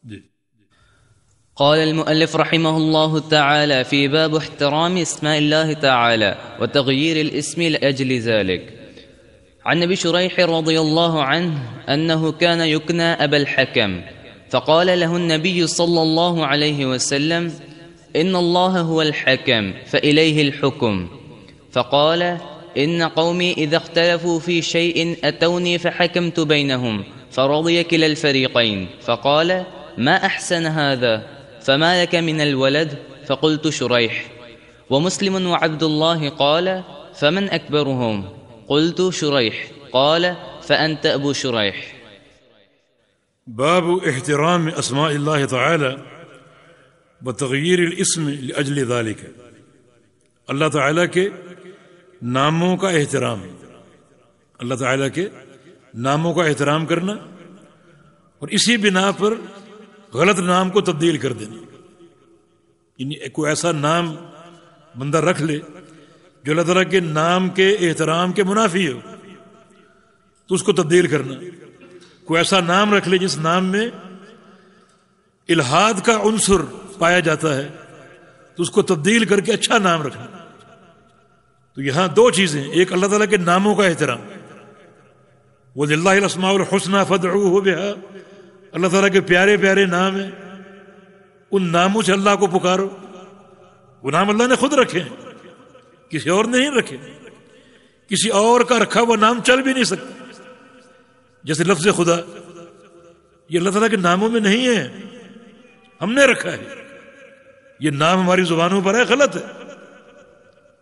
جی. قال المؤلف رحمه الله تعالى في باب احترام اسماء الله تعالى وتغيير الاسم لأجل ذلك. عن ابي شريح رضي الله عنه أنه كان يكنى أبا الحكم، فقال له النبي صلى الله عليه وسلم: إن الله هو الحكم فإليه الحكم. فقال: إن قومي إذا اختلفوا في شيء أتوني فحكمت بينهم فرضي كلا الفريقين. فقال: ما أحسن هذا، فما لك من الولد؟ فقلت: شريح. ومسلم وعبد الله قال: فمن أكبرهم؟ قلت: شريح. قال: فأنت أبو شريح. باب احترام اسماء اللہ تعالی وتغییر الاسم لاجل ذلك. اللہ تعالیٰ کے ناموں کا احترام، اللہ تعالیٰ کے ناموں کا احترام کرنا اور اسی بنا پر غلط نام کو تبدیل کر دینا. یعنی کوئی ایسا نام بندہ رکھ لے جو اللہ تعالیٰ کے نام کے احترام کے منافی ہو تو اس کو تبدیل کرنا. کوئی ایسا نام رکھ لے جس نام میں الحاد کا عنصر پایا جاتا ہے تو اس کو تبدیل کر کے اچھا نام رکھنا. تو یہاں دو چیزیں، ایک اللہ تعالیٰ کے ناموں کا احترام، وَلِلَّهِ الْأَسْمَاءُ الْحُسْنَى فَادْعُوهُ بِهَا، اللہ تعالیٰ کے پیارے پیارے نام ہیں، ان ناموں سے اللہ کو پکارو. وہ نام اللہ نے خود رکھے ہیں، کسی اور نے نہیں رکھے. کسی اور کا رکھا ہوا نام چل بھی نہیں سکتا. جیسے لفظ خدا، یہ اللہ تعالیٰ کے ناموں میں نہیں ہے، ہم نے رکھا ہے. یہ نام ہماری زبانوں پر ہے، غلط ہے.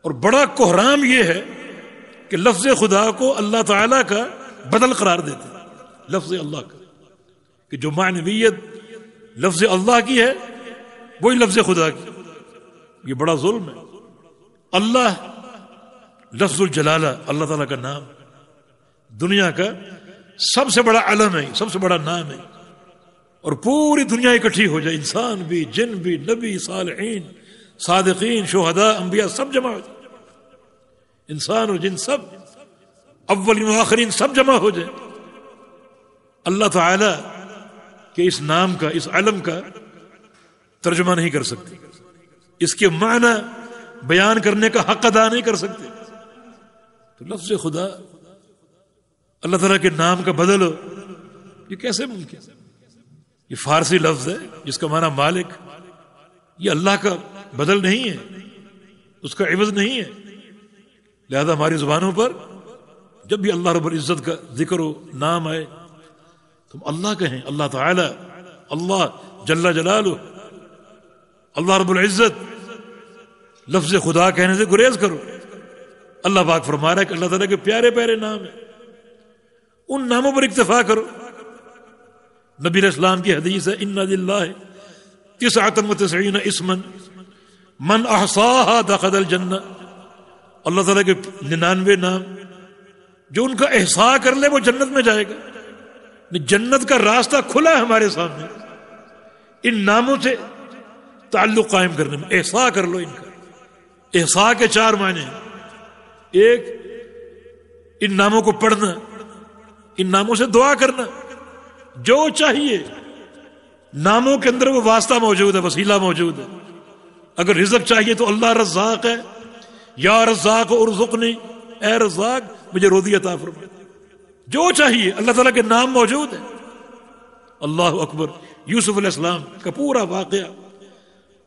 اور بڑا کوہرام یہ ہے کہ لفظ خدا کو اللہ تعالیٰ کا بدل قرار دیتے ہیں، لفظ اللہ کا، کہ جو معنویت لفظ اللہ کی ہے وہی لفظ خدا کی. یہ بڑا ظلم ہے. اللہ لفظ الجلالہ، اللہ تعالیٰ کا نام دنیا کا سب سے بڑا علم ہے، سب سے بڑا نام ہے. اور پوری دنیا اکٹھی ہو جائے، انسان بھی، جن بھی، نبی، صالحین، صادقین، شہداء، انبیاء، سب جمع ہو جائے، انسان اور جن سب، اولین و آخرین سب جمع ہو جائے، اللہ تعالی کے اس نام کا، اس علم کا ترجمہ نہیں کر سکتے، اس کے معنی بیان کرنے کا حق ادا نہیں کر سکتے. تو لفظ خدا اللہ تعالیٰ کے نام کا بدل ہو، یہ کیسے ممکن ہے؟ یہ فارسی لفظ ہے جس کا معنی مالک، یہ اللہ کا بدل نہیں ہے، اس کا عوض نہیں ہے. لہذا ہماری زبانوں پر جب بھی اللہ رب العزت کا ذکر ہو، نام آئے، تم اللہ کہیں، اللہ تعالی، اللہ جل جلالہ، اللہ رب العزت. لفظ خدا کہنے سے گریز کرو. اللہ پاک فرما رہا ہے کہ اللہ تعالیٰ کے پیارے پیارے نام ہیں، ان ناموں پر اکتفا کرو. نبی علیہ السلام کی حدیث ہے: ان للہ 99 اسما من احصاها دخل الجنہ. اللہ تعالیٰ کے 99 نام جو ان کا احصاء کر لے وہ جنت میں جائے گا. جنت کا راستہ کھلا ہے ہمارے سامنے. ان ناموں سے تعلق قائم کرنے میں احصاء کر لو. ان کا احصاء کے 4 معنی ہیں. ایک، ان ناموں کو پڑھنا، ان ناموں سے دعا کرنا، جو چاہیے. ناموں کے اندر وہ واسطہ موجود ہے، وسیلہ موجود ہے. اگر رزق چاہیے تو اللہ رزاق ہے، یا رزاق ارزقنی، اے رزاق مجھے روزی عطا فرما. جو چاہیے اللہ تعالیٰ کے نام موجود ہے. اللہ اکبر. یوسف علیہ السلام کا پورا واقعہ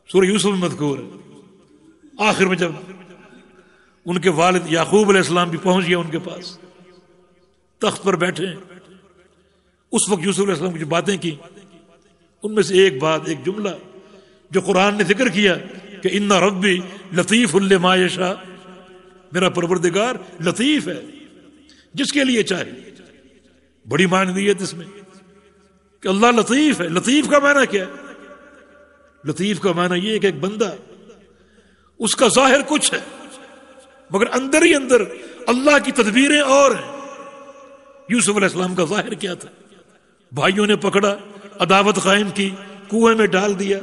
سورہ یوسف میں مذکور ہے. آخر میں جب ان کے والد یعقوب علیہ السلام بھی پہنچ گیا ان کے پاس، تخت پر بیٹھے ہیں، اس وقت یوسف علیہ السلام کی جو باتیں کی ان میں سے ایک بات، ایک جملہ جو قرآن نے ذکر کیا کہ ان ربی لطیف لما یشاء، میرا پروردگار لطیف ہے جس کے لیے چاہے. بڑی معنویت اس میں کہ اللہ لطیف ہے. لطیف کا معنی کیا ہے؟ لطیف کا معنی یہ ہے کہ ایک بندہ، اس کا ظاہر کچھ ہے مگر اندر ہی اندر اللہ کی تدبیریں اور ہیں. یوسف علیہ السلام کا ظاہر کیا تھا؟ بھائیوں نے پکڑا، عداوت قائم کی، کنویں میں ڈال دیا.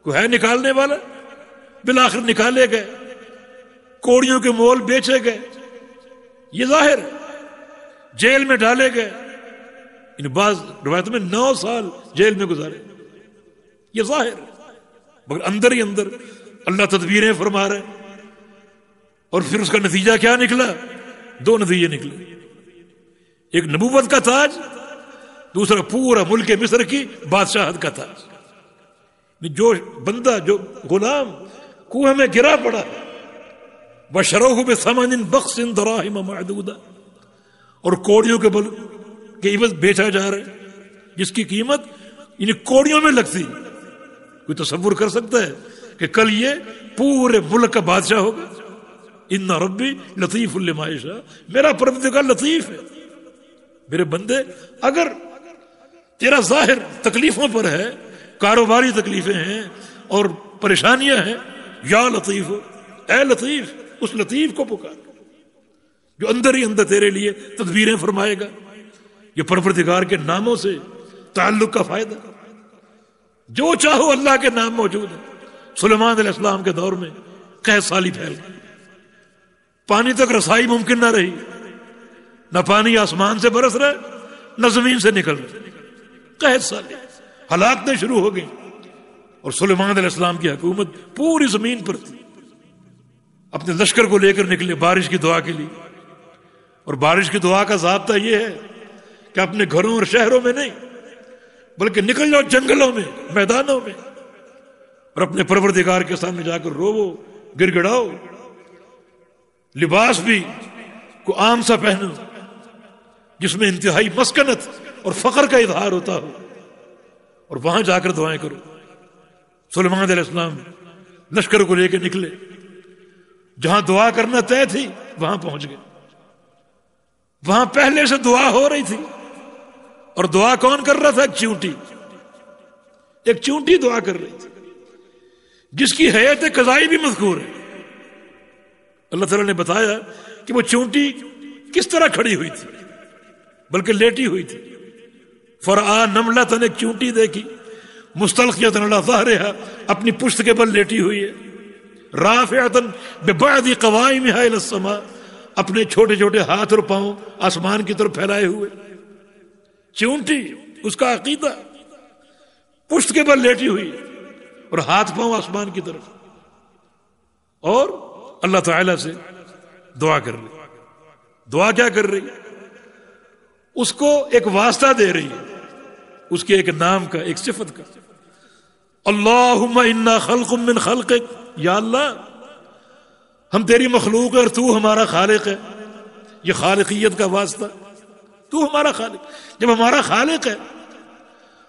کوئی ہے نکالنے والا؟ بالآخر نکالے گئے، کوڑیوں کے مول بیچے گئے. یہ ظاہر. جیل میں ڈالے گئے، ان بعض روایتوں میں 9 سال جیل میں گزارے. یہ ظاہر ہے، مگر اندر ہی اندر اللہ تدبیریں فرما رہے. اور پھر اس کا نتیجہ کیا نکلا؟ 2 نتیجے نکلے. ایک نبوت کا تاج، دوسرا پورا ملک مصر کی بادشاہت کا تاج. جو بندہ، جو غلام کنویں میں گرا پڑا، وَشَرَوْهُ بِثَمَنٍ بَخْسٍ دَرَاهِمَ مَعْدُودَةٍ، اور کوڑیوں کے بل کے عوض بیچا جا رہا ہے، جس کی قیمت یعنی کوڑیوں میں لگتی. کوئی تصور کر سکتا ہے کہ کل یہ پورے ملک کا بادشاہ ہوگا؟ ان ربی لطیف لما یشاء، میرا پروردگار لطیف ہے. میرے بندے، اگر تیرا ظاہر تکلیفوں پر ہے، کاروباری تکلیفیں ہیں اور پریشانیاں ہیں، یا لطیف، اے لطیف، اس لطیف کو پکار جو اندر ہی اندر تیرے لیے تدبیریں فرمائے گا. یہ پروردگار کے ناموں سے تعلق کا فائدہ. جو چاہو اللہ کے نام موجود ہے. سلیمان علیہ السلام کے دور میں قحط سالی پھیل گئی، پانی تک رسائی ممکن نہ رہی، نہ پانی آسمان سے برس رہا نہ زمین سے نکل رہا. قحط سالی، ہلاکتیں شروع ہو گئیں، اور سلیمان علیہ السلام کی حکومت پوری زمین پر تھی. اپنے لشکر کو لے کر نکلے بارش کی دعا کے لیے. اور بارش کی دعا کا ضابطہ یہ ہے کہ اپنے گھروں اور شہروں میں نہیں، بلکہ نکل جاؤ جنگلوں میں، میدانوں میں، اور اپنے پروردگار کے سامنے جا کر روو، گر گڑاؤ. لباس بھی کو عام سا پہنو جس میں انتہائی مسکنت اور فقر کا اظہار ہوتا ہو، اور وہاں جا کر دعائیں کرو. سلیمان علیہ السلام لشکر کو لے کے نکلے، جہاں دعا کرنا طے تھی وہاں پہنچ گئے. وہاں پہلے سے دعا ہو رہی تھی، اور دعا کون کر رہا تھا؟ ایک چونٹی دعا کر رہی تھی، جس کی حیات قضائی بھی مذکور ہے. اللہ تعالیٰ نے بتایا کہ وہ چونٹی کس طرح کھڑی ہوئی تھی، بلکہ لیٹی ہوئی تھی. فرآ نملۃ، ایک چونٹی دیکھی، مستلقیۃ علی ظہرہا، اپنی پشت کے بل لیٹی ہوئی ہے. رافعۃ ببعض قوائمہا الی السماء، اپنے چھوٹے چھوٹے ہاتھ اور پاؤں آسمان کی طرف پھیلائے ہوئے. چونٹی، اس کا عقیدہ، پشت کے بل لیٹی ہوئی اور ہاتھ پاؤں آسمان کی طرف، اور اللہ تعالی سے دعا کر رہی. دعا کیا کر رہی؟ اس کو ایک واسطہ دے رہی ہے، اس کے ایک نام کا، ایک صفت کا. اللہم انا خلق من خلقک، یا اللہ ہم تیری مخلوق ہے اور تو ہمارا خالق ہے. یہ خالقیت کا واسطہ، تو ہمارا خالق. جب ہمارا خالق ہے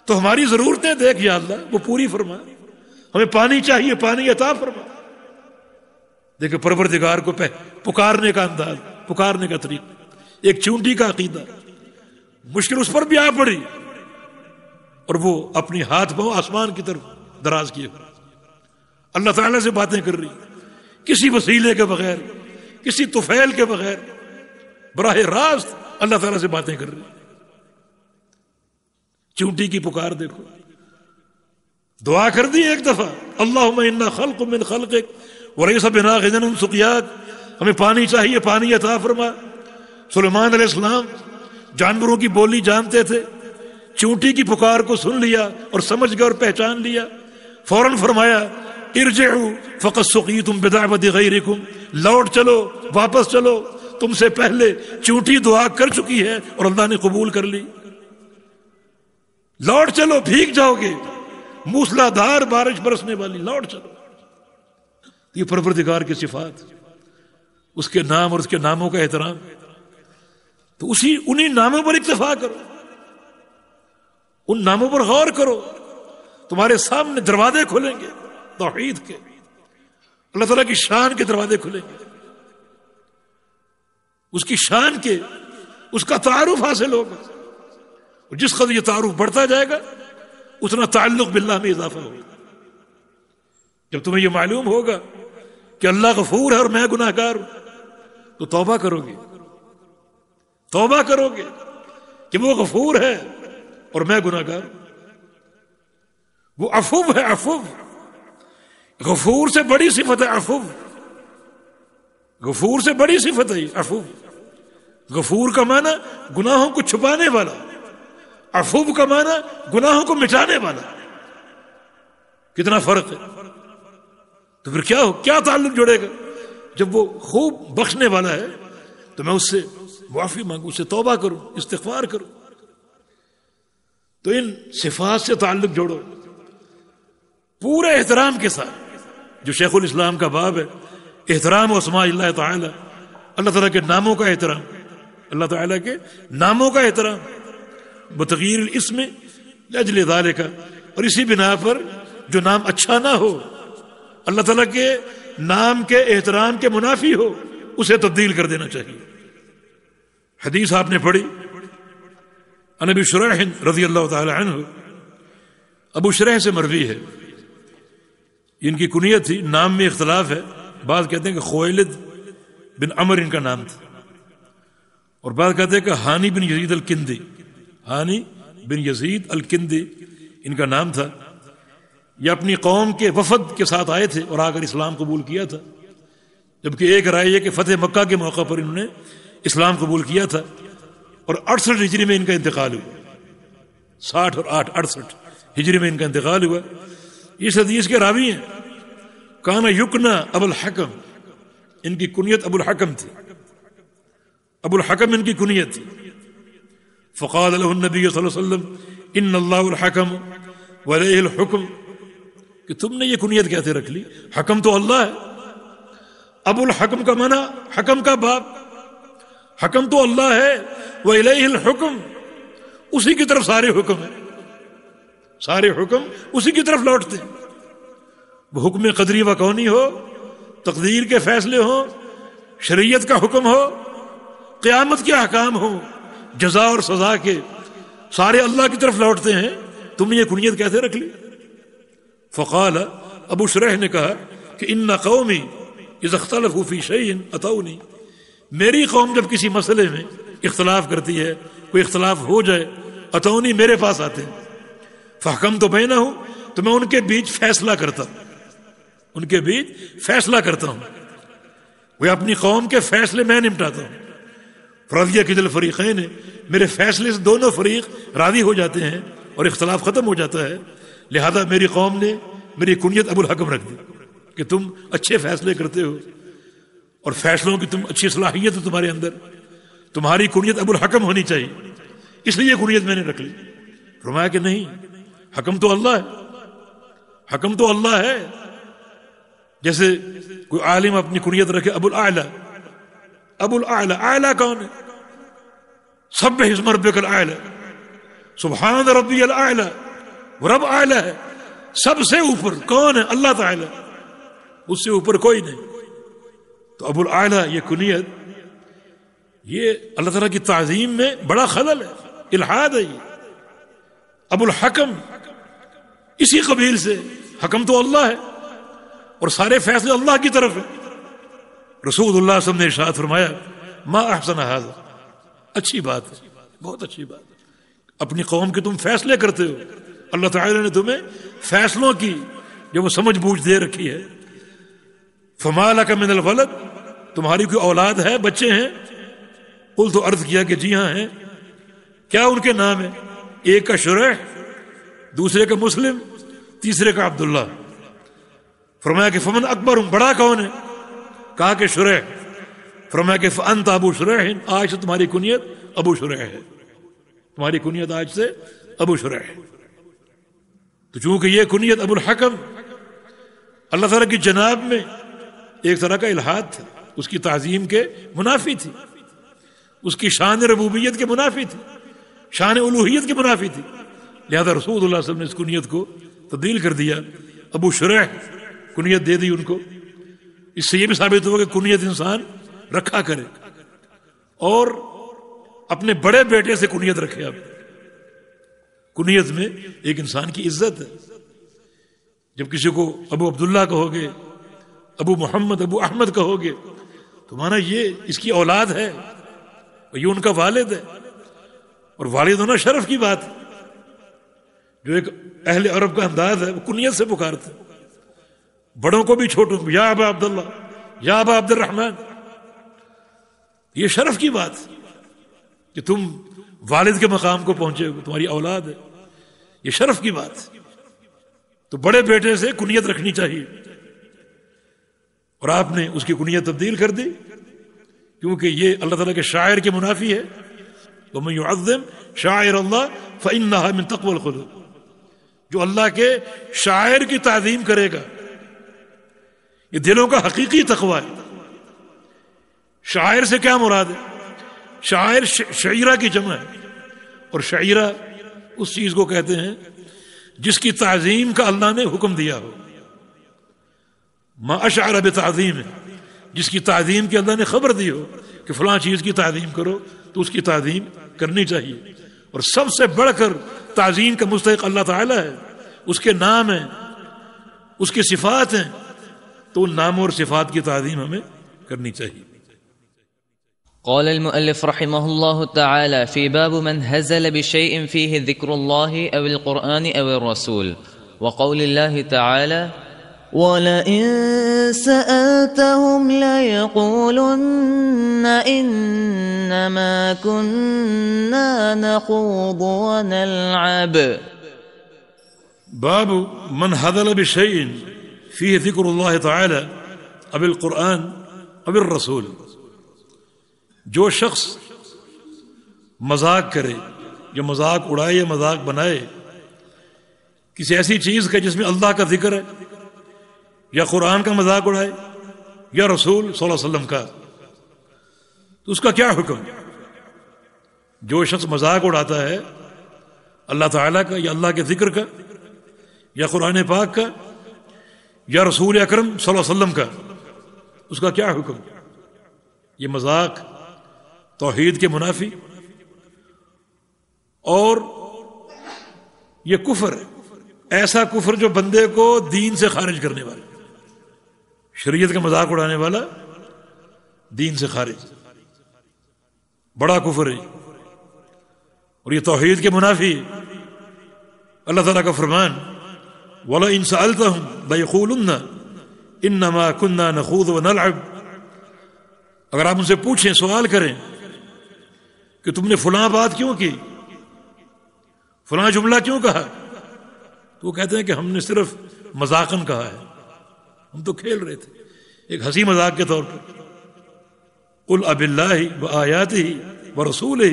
تو ہماری ضرورتیں دیکھ یا اللہ، وہ پوری فرما. ہمیں پانی چاہیے، پانی عطا فرما. دیکھیں پروردگار کو پکارنے کا انداز، پکارنے کا طریقہ. ایک چونٹی کا عقیدہ، مشکل اس پر بھی آ پڑی، اور وہ اپنی ہاتھ پاؤں آسمان کی طرف دراز کیے، اللہ تعالیٰ سے باتیں کر رہی، کسی وسیلے کے بغیر، کسی طفیل کے بغیر، براہ راست اللہ تعالیٰ سے باتیں کر رہی. چونٹی کی پکار دیکھو. دعا کر دی ایک دفعہ، اللہم انا خلق من خلقک ولیس بنا غنى سقیاک، ہمیں پانی چاہیے، پانی عطا فرما. سلیمان علیہ السلام جانوروں کی بولی جانتے تھے، چونٹی کی پکار کو سن لیا اور سمجھ گئے اور پہچان لیا. فوراً فرمایا ارجعوا فقد سقیتم بدعوت غیرکم، لوٹ چلو، واپس چلو، تم سے پہلے چونٹی دعا کر چکی ہے اور اللہ نے قبول کر لی. لوٹ چلو، بھیگ جاؤ گے، موسلا دھار بارش برسنے والی، لوٹ چلو. یہ پروردگار کی صفات، اس کے نام اور اس کے ناموں کا احترام. تو انہی ناموں پر اکتفا کرو، ان ناموں پر غور کرو، تمہارے سامنے دروازے کھلیں گے توحید کے، اللہ تعالیٰ کی شان کے دروازے کھلیں گے، اس کی شان کے، اس کا تعارف حاصل ہوگا. اور جس قدر یہ تعارف بڑھتا جائے گا اتنا تعلق باللہ میں اضافہ ہوگا. جب تمہیں یہ معلوم ہوگا کہ اللہ غفور ہے اور میں گناہ گار ہوں، تو توبہ کرو گے، توبہ کرو گے کہ وہ غفور ہے اور میں گناہ گار ہوں. وہ عفو ہے، عفو، غفور سے بڑی صفت ہے عفو، غفور سے بڑی صفت ہے عفو. غفور کا معنی گناہوں کو چھپانے والا، عفو کا معنی گناہوں کو مٹانے والا. کتنا فرق ہے. تو پھر کیا تعلق جوڑے گا؟ جب وہ خوب بخشنے والا ہے تو میں اس سے معافی مانگوں، اس سے توبہ کروں، استغفار کروں. تو ان صفات سے تعلق جوڑو پورے احترام کے ساتھ. جو شیخ الاسلام کا باب ہے احترام اسماء اللہ تعالی، اللہ تعالیٰ کے ناموں کا احترام، اللہ تعالیٰ کے ناموں کا احترام، بتغیر الاسم لاجل ذالک، اور اسی بنا پر جو نام اچھا نہ ہو، اللہ تعالیٰ کے نام کے احترام کے منافی ہو، اسے تبدیل کر دینا چاہیے. حدیث آپ نے پڑھی عن ابی شریح رضی اللہ تعالی عنہ. ابو شریح سے مروی ہے، ان کی کنیت تھی، نام میں اختلاف ہے. بعض کہتے ہیں کہ خویلد بن عمر ان کا نام تھا، اور بعض کہتے ہیں کہ ہانی بن یزید الکندی، ہانی بن یزید الکندی ان کا نام تھا. یہ اپنی قوم کے وفد کے ساتھ آئے تھے اور آ کر اسلام قبول کیا تھا. جبکہ ایک رائے یہ کہ فتح مکہ کے موقع پر انہوں نے اسلام قبول کیا تھا، اور 68 ہجری میں ان کا انتقال ہوا. 60 اور 8 68 ہجری میں ان کا انتقال ہوا. اس حدیث کے راوی ہیں کانا یکنا ابو الحکم، ان کی کنیت ابو الحکم تھی. ابو الحکم ان کی کنیت تھی. فقال له النبی صلی اللہ علیہ وسلم ان اللہ الحکم وعلیہ الحکم، کہ تم نے یہ کنیت کیسے رکھ لی؟ حکم تو اللہ ہے. ابو الحکم کا معنی حکم کا باپ، حکم تو اللہ ہے، وعلیہ الحکم، اسی کی طرف سارے حکم ہیں، سارے حکم اسی کی طرف لوٹتے ہیں. وہ حکم قدری و کونی ہو، تقدیر کے فیصلے ہوں، شریعت کا حکم ہو، قیامت کے احکام ہوں، جزا اور سزا کے، سارے اللہ کی طرف لوٹتے ہیں. تم نے یہ کنیت کیسے رکھ لی؟ فقال، ابو شریح نے کہا کہ ان قومی اذا اختلفوا فی شیء اتونی، میری قوم جب کسی مسئلے میں اختلاف کرتی ہے، کوئی اختلاف ہو جائے، اتونی میرے پاس آتے ہیں. فحکمت بینہم، تو میں ان کے بیچ فیصلہ کرتا ہوں، ان کے بیچ فیصلہ کرتا ہوں. وہ اپنی قوم کے فیصلے میں نمٹاتا ہوں. فرضیہ کل الفریقین، میرے فیصلے سے دونوں فریق راضی ہو جاتے ہیں اور اختلاف ختم ہو جاتا ہے. لہذا میری قوم نے میری کنیت ابو الحکم رکھ دی کہ تم اچھے فیصلے کرتے ہو اور فیصلوں کی تم اچھی صلاحیت ہے تمہارے اندر، تمہاری کنیت ابو الحکم ہونی چاہیے، اس لیے یہ کنیت میں نے رکھ لی. فرمایا کہ نہیں، حکم تو اللہ ہے، حکم تو اللہ ہے. جیسے کوئی عالم اپنی کنیت رکھے ابو الاعلی، ابو الاعلی، اعلی کون ہے؟ سبح اسم ربک الاعلی، سبحان ربی الاعلی. وہ رب اعلی ہے، سب سے اوپر کون ہے؟ اللہ تعالی، اس سے اوپر کوئی نہیں. تو ابو الاعلی یہ کنیت، یہ اللہ تعالیٰ کی تعظیم میں بڑا خلل ہے، الحاد ہے. یہ ابو الحکم اسی قبیل سے، حکم تو اللہ ہے اور سارے فیصلے اللہ کی طرف ہیں. رسول اللہ صلی اللہ علیہ وسلم نے ارشاد فرمایا ما احسن ھذا، اچھی بات ہے، بہت اچھی بات ہے. اپنی قوم کے تم فیصلے کرتے ہو، اللہ تعالی نے تمہیں فیصلوں کی جو وہ سمجھ بوجھ دے رکھی ہے. فما لک من الولد، تمہاری کوئی اولاد ہے، بچے ہیں؟ قل، تو عرض کیا کہ جی ہاں ہیں. کیا ان کے نام ہیں؟ ایک کا شریح، دوسرے کا مسلم، تیسرے کا عبداللہ. فرمایا کہ فمن اکبر، بڑا کون ہے؟ کہا کہ شریح. فرمایا کہ فانت ابو شریح، آج سے تمہاری کنیت ابو شریح ہے، تمہاری کنیت آج سے ابو شریح. تو چونکہ یہ کنیت ابو الحکم اللہ تعالیٰ کی جناب میں ایک طرح کا الحاد تھا، اس کی تعظیم کے منافی تھی، اس کی شان ربوبیت کے منافی تھی، شان الوہیت کے منافی تھی. لہذا رسول اللہ صلی اللہ علیہ وسلم نے اس کنیت کو تبدیل کر دیا، ابو شریح کنیت دے دی ان کو. اس سے یہ بھی ثابت ہوا کہ کنیت انسان رکھا کرے اور اپنے بڑے بیٹے سے کنیت رکھے. آپ کنیت میں ایک انسان کی عزت ہے. جب کسی کو ابو عبداللہ کہو گے، ابو محمد، ابو احمد کہو گے تو مانا یہ اس کی اولاد ہے، یہ ان کا والد ہے، اور والد ہونا شرف کی بات ہے. جو ایک اہل عرب کا انداز ہے، وہ کنیت سے پکارتے ہیں، بڑوں کو بھی چھوٹوں کو، یا ابا عبداللہ، یا ابا عبد الرحمن. یہ شرف کی بات ہے. کہ تم والد کے مقام کو پہنچے ہو، تمہاری اولاد ہے، یہ شرف کی بات ہے۔ تو بڑے بیٹے سے کنیت رکھنی چاہیے، اور آپ نے اس کی کنیت تبدیل کر دی، کیونکہ یہ اللہ تعالیٰ کے شاعر کے منافی ہے۔ وَمَن يُعَظِّمْ شَعَائِرَ اللَّهِ فَإِنَّهَا مِن تَقْوَى الْقُلُوبِ، جو اللہ کے شاعر کی تعظیم کرے گا یہ دلوں کا حقیقی تقوی ہے۔ شاعر سے کیا مراد ہے؟ شاعر شعیرہ کی جمع ہے، اور شعیرہ اس چیز کو کہتے ہیں جس کی تعظیم کا اللہ نے حکم دیا ہو۔ ما اشعر بتعظیم، جس کی تعظیم کی اللہ نے خبر دی ہو کہ فلاں چیز کی تعظیم کرو تو اس کی تعظیم کرنی چاہیے۔ اور سب سے بڑھ کر تعظیم کا مستحق اللہ تعالیٰ ہے، اس کے نام ہیں، اس کی صفات ہیں، تو ان ناموں اور صفات کی تعظیم ہمیں کرنی چاہیے۔ قال المؤلف رحمه الله تعالى في باب من هزل بشيء فيه ذكر الله أو القرآن أو الرسول، وقول الله تعالى وَلَئِن سَأَلْتَهُمْ لَيَقُولُنَّ إِنَّمَا كُنَّا نَخُوضُ وَنَلْعَبُ۔ باب من هزل بشيء فيه ذكر الله تعالى أو القرآن أو الرسول، جو شخص مذاق کرے یا مذاق اڑائے یا مذاق بنائے کسی ایسی چیز کا جس میں اللہ کا ذکر ہے، یا قرآن کا مذاق اڑائے یا رسول صلی اللہ علیہ وسلم کا، تو اس کا کیا حکم؟ جو شخص مذاق اڑاتا ہے اللہ تعالیٰ کا یا اللہ کے ذکر کا یا قرآن پاک کا یا رسول اکرم صلی اللہ علیہ وسلم کا، اس کا کیا حکم؟ یہ مذاق توحید کے منافی اور یہ کفر ہے، ایسا کفر جو بندے کو دین سے خارج کرنے والا، شریعت کا مذاق اڑانے والا دین سے خارج، بڑا کفر ہے، اور یہ توحید کے منافی ہے۔ اللہ تعالیٰ کا فرمان وَلَئِن سَأَلْتَهُمْ لَيَقُولُنَّ إِنَّمَا كُنَّا نَخُوضُ وَنَلْعَبُ، اگر آپ ان سے پوچھیں، سوال کریں کہ تم نے فلاں بات کیوں کی، فلاں جملہ کیوں کہا، تو وہ کہتے ہیں کہ ہم نے صرف مذاقن کہا ہے، ہم تو کھیل رہے تھے، ایک ہنسی مذاق کے طور پر۔ قُلْ أَبِاللَّهِ وَآيَاتِهِ وَرَسُولِهِ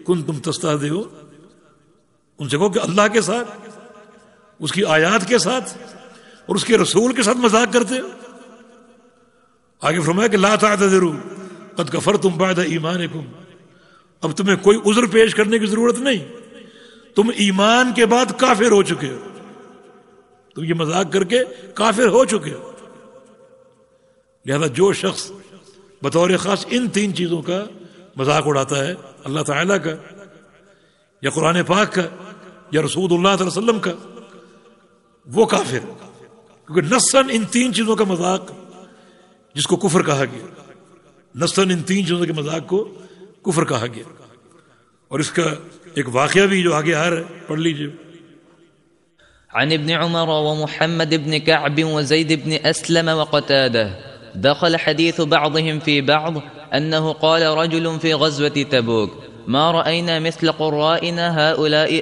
كُنْتُمْ تَسْتَهْزِئُونَ، ان سے کہو کہ اللہ کے ساتھ، اس کی آیات کے ساتھ اور اس کے رسول کے ساتھ مذاق کرتے ہو۔ آگے فرمایا کہ لا تعتذروا قد کفرتم بعد ایمانکم، اب تمہیں کوئی عذر پیش کرنے کی ضرورت نہیں، تم ایمان کے بعد کافر ہو چکے ہو، تم یہ مذاق کر کے کافر ہو چکے ہو۔ لہذا جو شخص بطور خاص ان تین چیزوں کا مذاق اڑاتا ہے، اللہ تعالیٰ کا یا قرآن پاک کا یا رسول اللہ صلی اللہ علیہ وسلم کا، وہ کافر، کیونکہ نصاً ان تین چیزوں کا مذاق جس کو کفر کہا گیا، نصاً ان تین چیزوں کے مذاق کو کفر کہا گیا۔ اور اس کا ایک واقعہ بھی جو آگے آ رہا ہے پڑھ لیجئے۔ عن ابن عمر ومحمد بن كعب وزيد بن أسلم وقتادة دخل حديث بعضهم في بعض أنه قال رجل في غزوة تبوك ما رأينا مثل قرائنا هؤلاء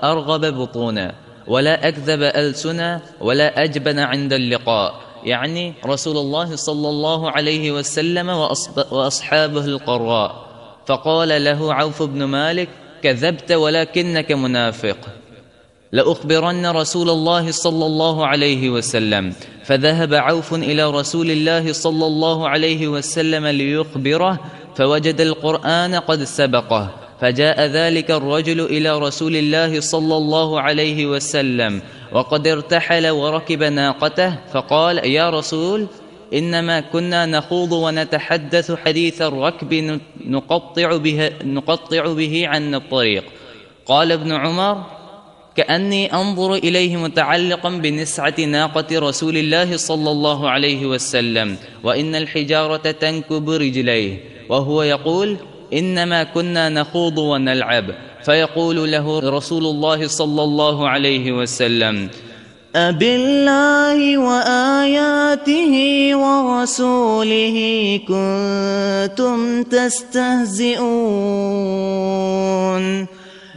أرغب بطونا ولا أكذب ألسنا ولا أجبن عند اللقاء، يعني رسول الله صلى الله عليه وسلم وأصحابه القراء. فقال له عوف بن مالك كذبت ولكنك منافق، لأخبرن رسول الله صلى الله عليه وسلم. فذهب عوف إلى رسول الله صلى الله عليه وسلم ليخبره فوجد القرآن قد سبقه، فجاء ذلك الرجل إلى رسول الله صلى الله عليه وسلم وقد ارتحل وركب ناقته، فقال يا رسول إنما كنا نخوض ونتحدث حديث الركب نقطع به عن الطريق. قال ابن عمر كأني أنظر إليه متعلقا بنسعة ناقة رسول الله صلى الله عليه وسلم وإن الحجارة تنكب رجليه وهو يقول إنما كنا نخوض ونلعب، فيقول له رسول الله صلى الله عليه وسلم أبالله وآياته ورسوله كنتم تستهزئون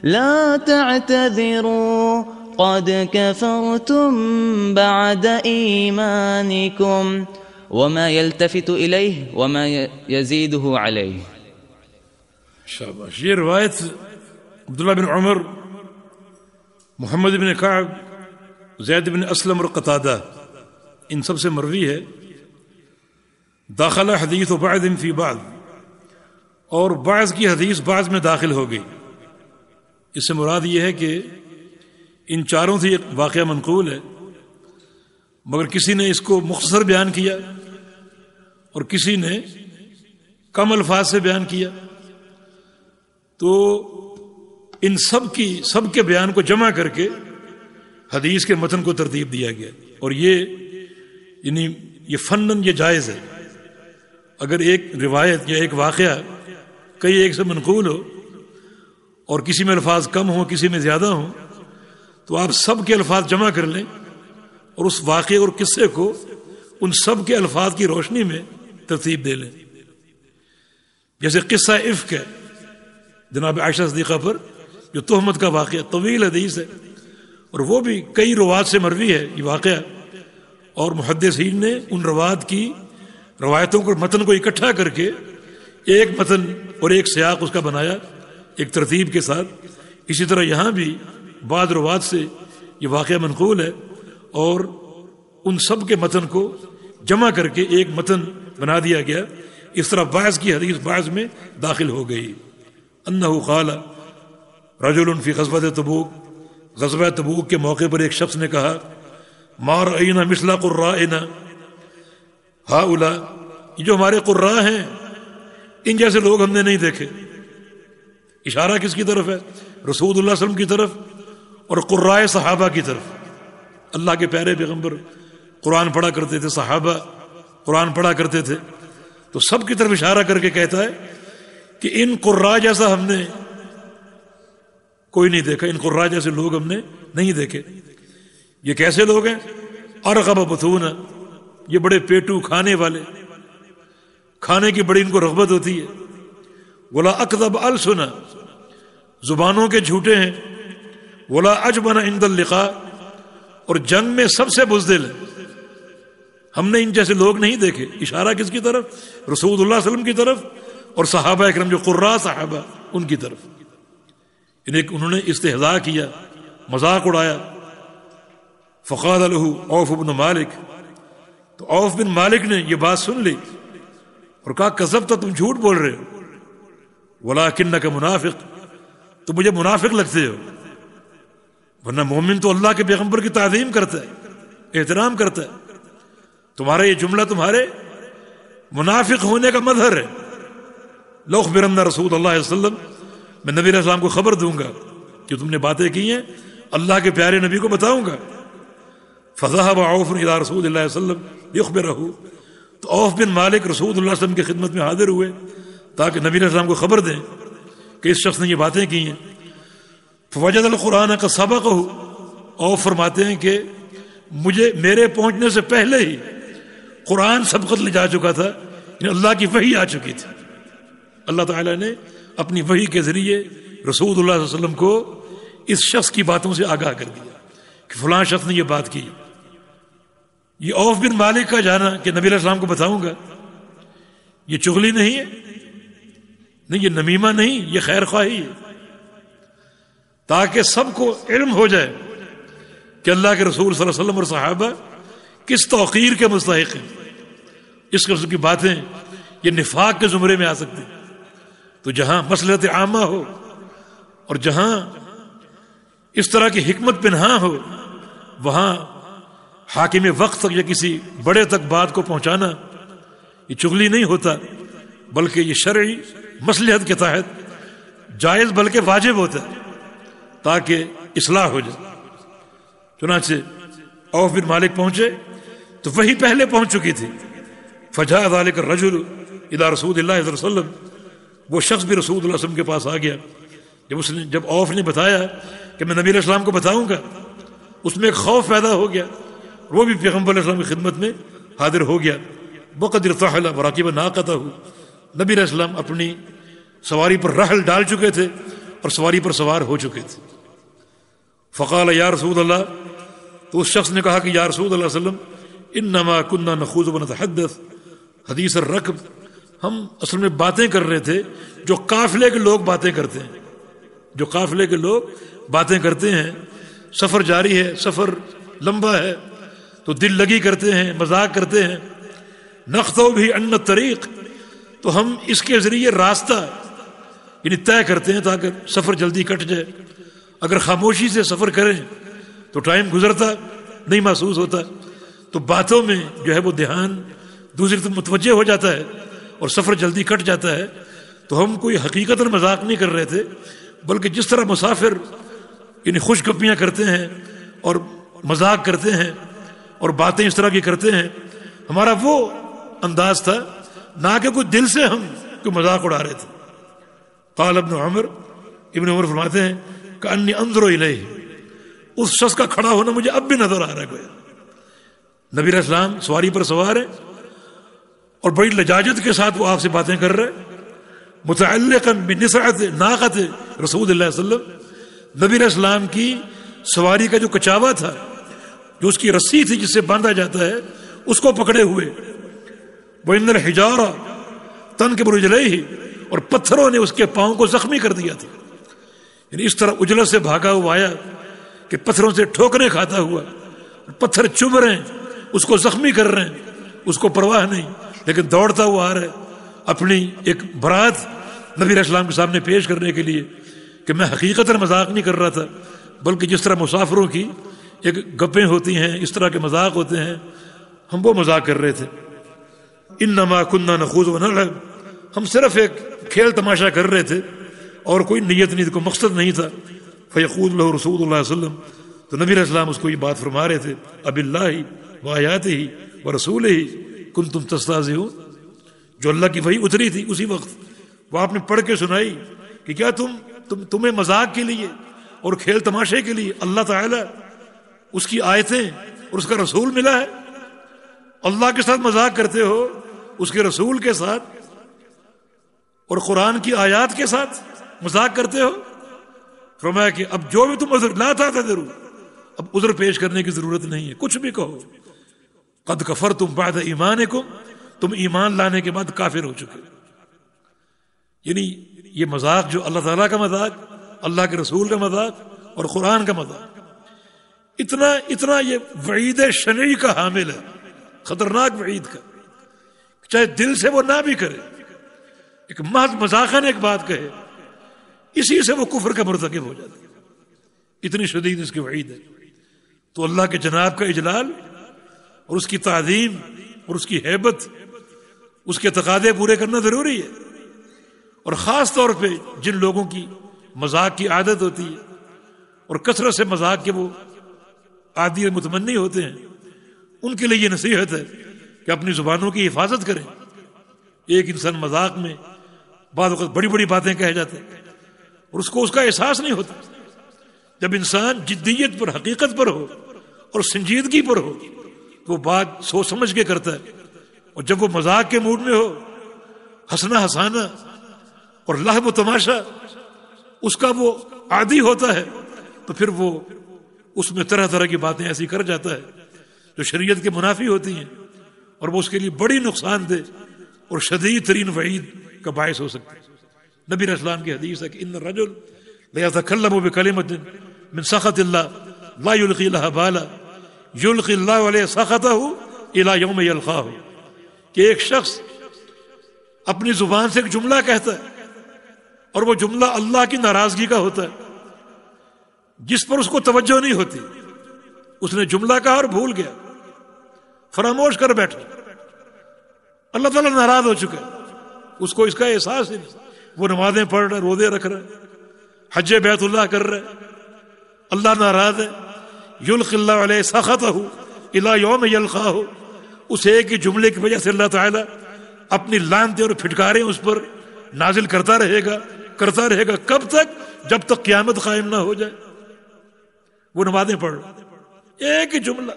لا تعتذروا قد كفرتم بعد إيمانكم وما يلتفت إليه وما يزيده عليه. شاباش. یہ روایت عبداللہ بن عمر، محمد بن کعب، زید بن اسلم اور قتادہ ان سب سے مروی ہے. داخلہ حدیث و بعض فی بعض، اور بعض کی حدیث بعض میں داخل ہو گئی. اس سے مراد یہ ہے کہ ان چاروں سے ایک واقعہ منقول ہے، مگر کسی نے اس کو مختصر بیان کیا اور کسی نے کم الفاظ سے بیان کیا. تو ان سب کے بیان کو جمع کر کے حدیث کے متن کو ترتیب دیا گیا. اور یہ فنن یہ جائز ہے. اگر ایک روایت یا ایک واقعہ کئی ایک سے منقول ہو اور کسی میں الفاظ کم ہوں کسی میں زیادہ ہوں، تو آپ سب کے الفاظ جمع کر لیں اور اس واقعے اور قصے کو ان سب کے الفاظ کی روشنی میں ترتیب دے لیں. جیسے قصہ افک ہے جناب عائشہ صدیقہ پر، جو تہمت کا واقعہ طویل حدیث ہے، اور وہ بھی کئی روات سے مروی ہے یہ واقعہ، اور محدثین نے ان روایتوں کو متن کو اکٹھا کر کے ایک متن اور ایک سیاق اس کا بنایا ایک ترتیب کے ساتھ. اسی طرح یہاں بھی بعض روات سے یہ واقعہ منقول ہے اور ان سب کے متن کو جمع کر کے ایک متن بنا دیا گیا. اس طرح بعض کی حدیث بعض میں داخل ہو گئی. انہ قال رجل فی غزوۃ تبوک، غزوہ تبوک کے موقع پر ایک شخص نے کہا ما رأینا مثل قرائنا ہؤلاء، یہ جو ہمارے قراء ہیں ان جیسے لوگ ہم نے نہیں دیکھے. اشارہ کس کی طرف ہے؟ رسول اللہ صلی اللہ علیہ وسلم کی طرف اور قراء صحابہ کی طرف. اللہ کے پیارے پیغمبر قرآن پڑھا کرتے تھے، صحابہ قرآن پڑھا کرتے تھے، تو سب کی طرف اشارہ کر کے کہتا ہے کہ ان قراء جیسا ہم نے کوئی نہیں دیکھا، ان قراء جیسے لوگ ہم نے نہیں دیکھے. یہ کیسے لوگ ہیں؟ ارغب بطونا، یہ بڑے پیٹو کھانے والے، کھانے کی بڑی ان کو رغبت ہوتی ہے. ولا اکذب السنا، زبانوں کے جھوٹے ہیں. ولا اجبن عند اللقاء، اور جنگ میں سب سے بزدل ہیں. ہم نے ان جیسے لوگ نہیں دیکھے. اشارہ کس کی طرف؟ رسول اللہ صلی اللہ علیہ وسلم کی طرف اور صحابہ اکرام جو قراء صحابہ ان کی طرف. انہوں نے استہزاء کیا، مذاق اڑایا. فقال له عوف بن مالک، تو عوف بن مالک نے یہ بات سن لی اور کہا کذبت، تم جھوٹ بول رہے ہو. ولکنک منافق، تم مجھے منافق لگتے ہو، ورنہ مومن تو اللہ کے پیغمبر کی تعظیم کرتا ہے، احترام کرتا ہے. تمہارا یہ جملہ تمہارے منافق ہونے کا مظہر ہے. لأخبرن رسول اللہ علیہ وسلم، میں نبی علیہ السلام کو خبر دوں گا کہ تم نے باتیں کی ہیں، اللہ کے پیارے نبی کو بتاؤں گا. فذهب عوف الى رسول اللہ علیہ وسلم يخبره، تو عوف بن مالک رسول اللہ علیہ وسلم کی خدمت میں حاضر ہوئے تاکہ نبی علیہ السلام کو خبر دیں کہ اس شخص نے یہ باتیں کی ہیں. فوجد القرآن قد سبقه، عوف فرماتے ہیں کہ میرے پہنچنے سے پہلے ہی قرآن سبقت لے جا چکا تھا، یعنی اللہ کی وحی آ چکی تھی. اللہ تعالیٰ نے اپنی وحی کے ذریعے رسول اللہ صلی اللہ علیہ وسلم کو اس شخص کی باتوں سے آگاہ کر دیا کہ فلاں شخص نے یہ بات کی. یہ عوف بن مالک کا جانا کہ نبی علیہ السلام کو بتاؤں گا، یہ چغلی نہیں ہے، نہیں یہ نمیمہ نہیں، یہ خیر خواہی ہے، تاکہ سب کو علم ہو جائے کہ اللہ کے رسول صلی اللہ علیہ وسلم اور صحابہ کس توقیر کے مستحق ہیں. اس قسم کی باتیں یہ نفاق کے زمرے میں آ سکتی. تو جہاں مصلحت عامہ ہو اور جہاں اس طرح کی حکمت پنہاں ہو، وہاں حاکم وقت تک یا کسی بڑے تک بات کو پہنچانا یہ چغلی نہیں ہوتا، بلکہ یہ شرعی مصلحت کے تحت جائز بلکہ واجب ہوتا ہے تاکہ اصلاح ہو جائے. چنانچہ عوف بن مالک پہنچے تو وہی پہلے پہنچ چکی تھی. فجاء ذلك الرجل الى رسول اللہ صلی اللہ علیہ وسلم، وہ شخص بھی رسول اللہ علیہ وسلم کے پاس آ گیا. جب عوف نے بتایا کہ میں نبی علیہ السلام کو بتاؤں گا، اس میں ایک خوف پیدا ہو گیا، وہ بھی پیغمبر علیہ السلام کی خدمت میں حاضر ہو گیا. وقد ارتحل وراکب ناقتہ، نبی علیہ السلام اپنی سواری پر رحل ڈال چکے تھے اور سواری پر سوار ہو چکے تھے. فقال یا رسول اللہ، تو اس شخص نے کہا کہ یا رسول اللہ صلی اللہ علیہ وسلم انما كنا نخوض ونتحدث حدیث الرکب، ہم اصل میں باتیں کر رہے تھے جو قافلے کے لوگ باتیں کرتے ہیں، جو قافلے کے لوگ باتیں کرتے ہیں. سفر جاری ہے، سفر لمبا ہے تو دل لگی کرتے ہیں، مذاق کرتے ہیں. نخطو بھی ان الطریق، تو ہم اس کے ذریعے راستہ یعنی طے کرتے ہیں تاکہ سفر جلدی کٹ جائے. اگر خاموشی سے سفر کریں تو ٹائم گزرتا نہیں محسوس ہوتا، تو باتوں میں جو ہے وہ دھیان دوسری طرف متوجہ ہو جاتا ہے اور سفر جلدی کٹ جاتا ہے. تو ہم کوئی حقیقتاً مذاق نہیں کر رہے تھے، بلکہ جس طرح مسافر یعنی خوش گپیاں کرتے ہیں اور مذاق کرتے ہیں اور باتیں اس طرح کی کرتے ہیں، ہمارا وہ انداز تھا، نہ کہ کوئی دل سے ہم کوئی مذاق اڑا رہے تھے. قال ابن عمر، ابن عمر فرماتے ہیں کأنی انظر الیہ، اس شخص کا کھڑا ہونا مجھے اب بھی نظر آ رہا ہے. کوئی نبی علیہ السلام سواری پر سوار ہیں اور بڑی لجاجت کے ساتھ وہ آپ سے باتیں کر رہے، متعلقا بنسعۃ ناقۃ رسول اللہ صلی اللہ علیہ وسلم، نبی علیہ السلام کی سواری کا جو کچاوا تھا، جو اس کی رسی تھی جس سے باندھا جاتا ہے، اس کو پکڑے ہوئے. وَإِنَّ الْحِجَارَ تَنْكِبُ رِجْلَيْهِ، اور پتھروں نے اس کے پاؤں کو زخمی کر دیا تھا. یعنی اس طرح اجلت سے بھاگا ہوا آیا کہ پتھروں سے ٹھوکریں کھاتا ہوا، پتھر چبھ رہے ہیں، اس کو زخمی کر رہے ہیں، اس کو پرواہ نہیں، لیکن دوڑتا ہوا آ رہا ہے اپنی ایک برات نبی علیہ السلام کے سامنے پیش کرنے کے لیے کہ میں حقیقتاً مذاق نہیں کر رہا تھا، بلکہ جس طرح مسافروں کی ایک گپیں ہوتی ہیں، اس طرح کے مذاق ہوتے ہیں، ہم وہ مذاق کر رہے تھے. انما كنا نخوض ونلعب، ہم صرف ایک کھیل تماشا کر رہے تھے اور کوئی نیت نہیں، کوئی مقصد نہیں تھا. فیقول له رسول اللہ صلی اللہ علیہ وسلم، تو نبی علیہ السلام اس کو یہ بات فرما رہے تھے، اب اللہ وآیاتہ ورسولہ کنتم تستہزئون، جو اللہ کی وحی اتری تھی اسی وقت وہ آپ نے پڑھ کے سنائی کہ کیا تمہیں مذاق کے لیے اور کھیل تماشے کے لیے اللہ تعالیٰ اس کی آیتیں اور اس کا رسول ملا ہے؟ اللہ کے ساتھ مذاق کرتے ہو، اس کے رسول کے ساتھ اور قرآن کی آیات کے ساتھ مذاق کرتے ہو. فرمایا کہ اب جو بھی تم عذر لا تعتذروا، اب عذر پیش کرنے کی ضرورت نہیں ہے، کچھ بھی کہو. قد کفرتم بعد ایمانکم، تم ایمان لانے کے بعد کافر ہو چکے. یعنی یہ مذاق جو اللہ تعالیٰ کا مذاق، اللہ کے رسول کا مذاق اور قرآن کا مذاق، اتنا یہ وعید شنیع کا حامل ہے، خطرناک وعید کا. چاہے دل سے وہ نہ بھی کرے، ایک محض مذاقاً ایک بات کہے، اسی سے وہ کفر کا مرتکب ہو جاتا ہے. اتنی شدید اس کی وعید ہے. تو اللہ کے جناب کا اجلال اور اس کی تعظیم اور اس کی ہیبت، اس کے تقاضے پورے کرنا ضروری ہے. اور خاص طور پہ جن لوگوں کی مذاق کی عادت ہوتی ہے اور کثرت سے مذاق کے وہ عادی اور متمنی ہوتے ہیں، ان کے لیے یہ نصیحت ہے کہ اپنی زبانوں کی حفاظت کریں. ایک انسان مذاق میں بعض وقت بڑی بڑی باتیں کہہ جاتے ہیں اور اس کو اس کا احساس نہیں ہوتا. جب انسان جدیت پر، حقیقت پر ہو اور سنجیدگی پر ہو تو وہ بات سوچ سمجھ کے کرتا ہے. اور جب وہ مذاق کے موڈ میں ہو، ہنسنا ہنسانا اور لہو و تماشا اس کا وہ عادی ہوتا ہے، تو پھر وہ اس میں طرح طرح کی باتیں ایسی کر جاتا ہے جو شریعت کے منافی ہوتی ہیں، اور وہ اس کے لیے بڑی نقصان دہ اور شدید ترین وعید کا باعث ہو سکتا ہے. نبی علیہ السلام کی حدیث ہے کہ ان الرجل لیتکلم بکلمۃ من سخط اللہ لا یلقی لها بالا یلقی اللہ علیہ سخطہ الی یوم یلقاہ، کہ ایک شخص اپنی زبان سے ایک جملہ کہتا ہے اور وہ جملہ اللہ کی ناراضگی کا ہوتا ہے، جس پر اس کو توجہ نہیں ہوتی. اس نے جملہ کہا اور بھول گیا، فراموش کر بیٹھا، اللہ تعالیٰ ناراض ہو چکا ہے، اس کو اس کا احساس ہی نہیں. وہ نمازیں پڑھ رہے، روزے رکھ رہے، حج بیت اللہ کر رہے، اللہ ناراض ہے. یلقی اللہ علیہ سخطہ الی یوم یلقاہ، اس ایک ہی جملے کی وجہ سے اللہ تعالیٰ اپنی لعنتیں اور پھٹکاریں اس پر نازل کرتا رہے گا. کب تک؟ جب تک قیامت قائم نہ ہو جائے. وہ نمازیں پڑھ رہے، ایک ہی جملہ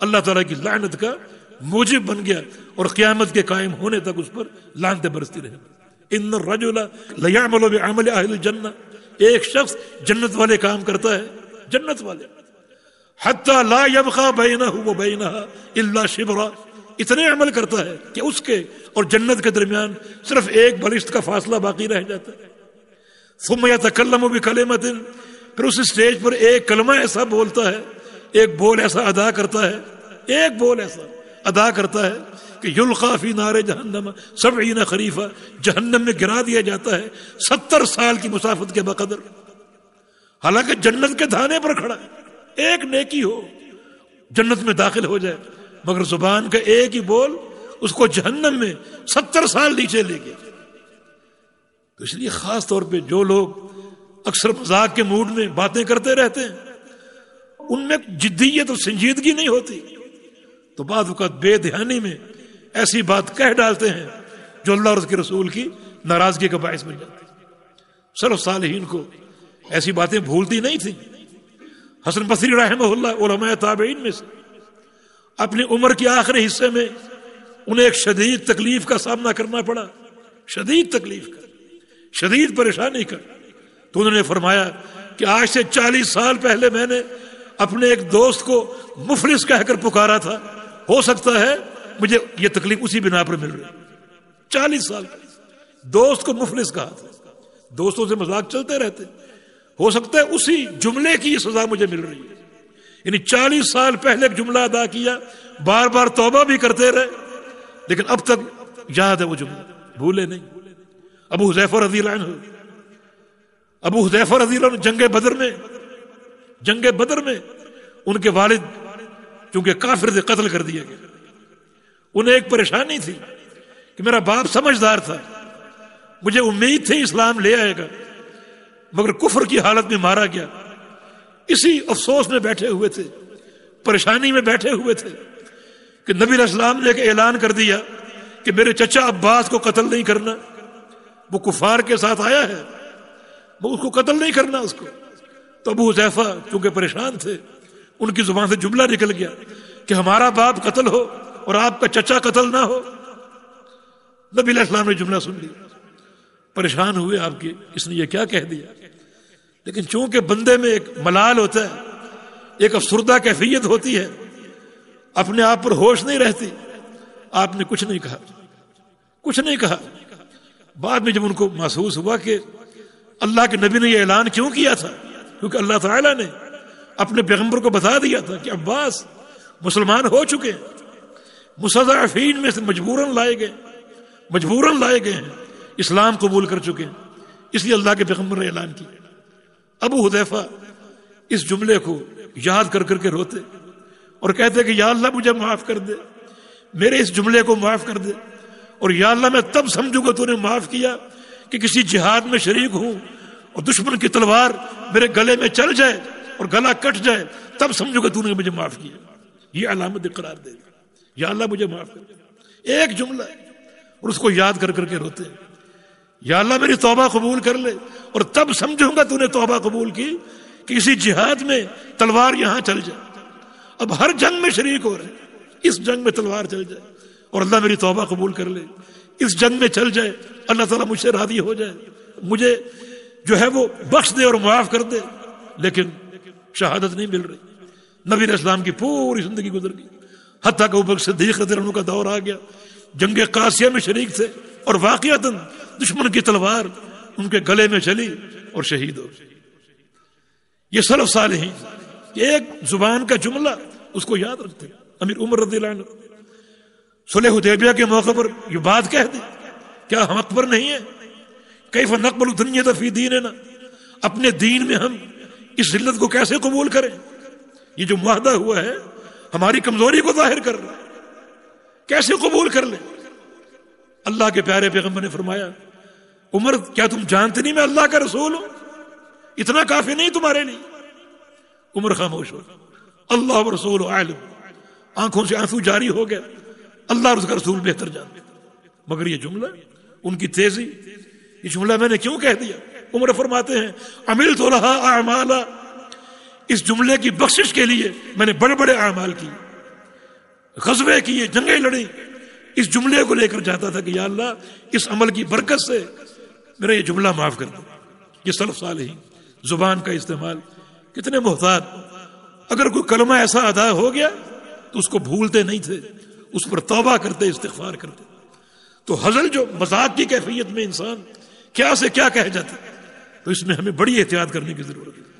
اللہ تعالیٰ کی لعنت کا موجب بن گیا اور قیامت کے قائم ہونے تک اس پر لعنتیں برستی رہیں. ان الرجل لیعمل بعمل اہل الجنہ، ایک شخص جنت والے کام کرتا ہے، جنت والے، حتی لا یبقى بینہ وبینہا الا شبرا، اتنے عمل کرتا ہے کہ اس کے اور جنت کے درمیان صرف ایک بلشت کا فاصلہ باقی رہ جاتا ہے. ثم یتکلم بکلمۃ، پھر اس اسٹیج پر ایک کلمہ ایسا بولتا ہے، ایک بول ایسا ادا کرتا ہے، ایک بول ایسا ادا کرتا ہے کہ یلقا فی نار جہنم 70 خریفہ، جہنم میں گرا دیا جاتا ہے 70 سال کی مسافت کے بقدر، حالانکہ جنت کے دھانے پر کھڑا ہے. ایک نیکی ہو جنت میں داخل ہو جائے، مگر زبان کا ایک ہی بول اس کو جہنم میں 70 سال نیچے لے گئے. تو اس لیے خاص طور پہ جو لوگ اکثر مذاق کے موڈ میں باتیں کرتے رہتے ہیں، ان میں جدیت اور سنجیدگی نہیں ہوتی، تو بعض اوقات بے دھیانی میں ایسی بات کہہ ڈالتے ہیں جو اللہ اور اس کے رسول کی ناراضگی کا باعث بن جاتی ہے. سلف صالحین کو ایسی باتیں بھولتی نہیں تھیں. حسن بصری رحمہ اللہ علماء تابعین میں سے، اپنی عمر کے آخری حصے میں انہیں ایک شدید تکلیف کا سامنا کرنا پڑا، شدید تکلیف کا، شدید پریشانی کا. تو انہوں نے فرمایا کہ آج سے 40 سال پہلے میں نے اپنے ایک دوست کو مفلس کہہ کر پکارا تھا، ہو سکتا ہے مجھے یہ تکلیف اسی بنا پر مل رہی. 40 سال پہلے دوست کو مفلس کہا تھا. دوستوں سے مذاق چلتے رہتے، ہو سکتا ہے اسی جملے کی یہ سزا مجھے مل رہی ہے. یعنی 40 سال پہلے ایک جملہ ادا کیا، بار بار توبہ بھی کرتے رہے، لیکن اب تک یاد ہے وہ جملہ، بھولے نہیں. ابو حذیفہ رضی اللہ عنہ جنگ بدر میں ان کے والد چونکہ کافر تھے، قتل کر دیا گیا. انہیں ایک پریشانی تھی کہ میرا باپ سمجھدار تھا، مجھے امید تھی اسلام لے آئے گا، مگر کفر کی حالت میں مارا گیا. اسی افسوس میں بیٹھے ہوئے تھے، پریشانی میں بیٹھے ہوئے تھے کہ نبی علیہ السلام نے اعلان کر دیا کہ میرے چچا عباس کو قتل نہیں کرنا، وہ کفار کے ساتھ آیا ہے، وہ اس کو قتل نہیں کرنا اس کو. تو ابو حذیفہ چونکہ پریشان تھے، ان کی زبان سے جملہ نکل گیا کہ ہمارا باپ قتل ہو اور آپ کا چچا قتل نہ ہو. نبی علیہ السلام نے جملہ سن لیا، پریشان ہوئے آپ کے، اس نے یہ کیا کہہ دیا. لیکن چونکہ بندے میں ایک ملال ہوتا ہے، ایک افسردہ کیفیت ہوتی ہے، اپنے آپ پر ہوش نہیں رہتی، آپ نے کچھ نہیں کہا. بعد میں جب ان کو محسوس ہوا کہ اللہ کے نبی نے یہ اعلان کیوں کیا تھا، کیونکہ اللہ تعالیٰ نے اپنے پیغمبر کو بتا دیا تھا کہ عباس مسلمان ہو چکے ہیں، مستضعفین میں سے مجبوراً لائے گئے ہیں، اسلام قبول کر چکے ہیں، اس لیے اللہ کے پیغمبر نے اعلان کیا. ابو حذیفہ اس جملے کو یاد کر کر کے روتے اور کہتے کہ یا اللہ مجھے معاف کر دے، میرے اس جملے کو معاف کر دے، اور یا اللہ میں تب سمجھوں گا تو نے معاف کیا کہ کسی جہاد میں شریک ہوں اور دشمن کی تلوار میرے گلے میں چل جائے اور گلا کٹ جائے، تب سمجھوں گا تو نے مجھے معاف کیا. یہ علامت قرار دے دی، یا اللہ مجھے معاف کر دے. ایک جملہ اور اس کو یاد کر کر کے روتے، یا اللہ میری توبہ قبول کر لے، اور تب سمجھوں گا تو نے توبہ قبول کی کہ کسی جہاد میں تلوار یہاں چل جائے. اب ہر جنگ میں شریک ہو رہے، اس جنگ میں تلوار چل جائے اور اللہ میری توبہ قبول کر لے، اس جنگ میں چل جائے، اللہ تعالیٰ مجھ سے راضی ہو جائے، مجھے جو ہے وہ بخش دے اور معاف کر دے. لیکن شہادت نہیں مل رہی. نبی علیہ السلام کی پوری زندگی گزر گئی، حتیٰ کہ ابوبکر صدیق رضی اللہ عنہ کا دور آ گیا، جنگ قاسیہ میں شریک تھے اور واقعتاً دشمن کی تلوار ان کے گلے میں چلی اور شہید ہو. یہ سلف صالحین ایک زبان کا جملہ اس کو یاد رکھتے. امیر عمر رضی اللہ عنہ صلح حدیبیہ کے موقع پر یہ بات کہہ دی، کیا ہم اکبر نہیں ہیں؟ کیف نقبل الدنیہ فی دیننا، اپنے دین میں ہم اس ذلت کو کیسے قبول کریں؟ یہ جو معاہدہ ہوا ہے ہماری کمزوری کو ظاہر کر رہا ہے، کیسے قبول کر لیں؟ اللہ کے پیارے پیغمبر نے فرمایا عمر کیا تم جانتے نہیں میں اللہ کا رسول ہوں؟ اتنا کافی نہیں تمہارے لیے؟ عمر خاموش ہو. اللہ و رسول عالم، آنکھوں سے آنسو جاری ہو گیا، اللہ اور اس کا رسول بہتر جانتے. مگر یہ جملہ ان کی تیزی، یہ جملہ میں نے کیوں کہہ دیا؟ عمر فرماتے ہیں عملت لها اعمالا، اس جملے کی بخشش کے لیے میں نے بڑے بڑے اعمال کیے، غزوے کیے، جنگیں لڑیں، اس جملے کو لے کر جاتا تھا کہ یا اللہ اس عمل کی برکت سے میرا یہ جملہ معاف کر دو۔ یہ سلف صالحین زبان کا استعمال کتنے محتاط، اگر کوئی کلمہ ایسا ادا ہو گیا تو اس کو بھولتے نہیں تھے، اس پر توبہ کرتے، استغفار کرتے۔ تو ہزل جو مذاق کی کیفیت میں انسان کیا سے کیا کہہ جاتا، تو اس میں ہمیں بڑی احتیاط کرنے کی ضرورت ہے۔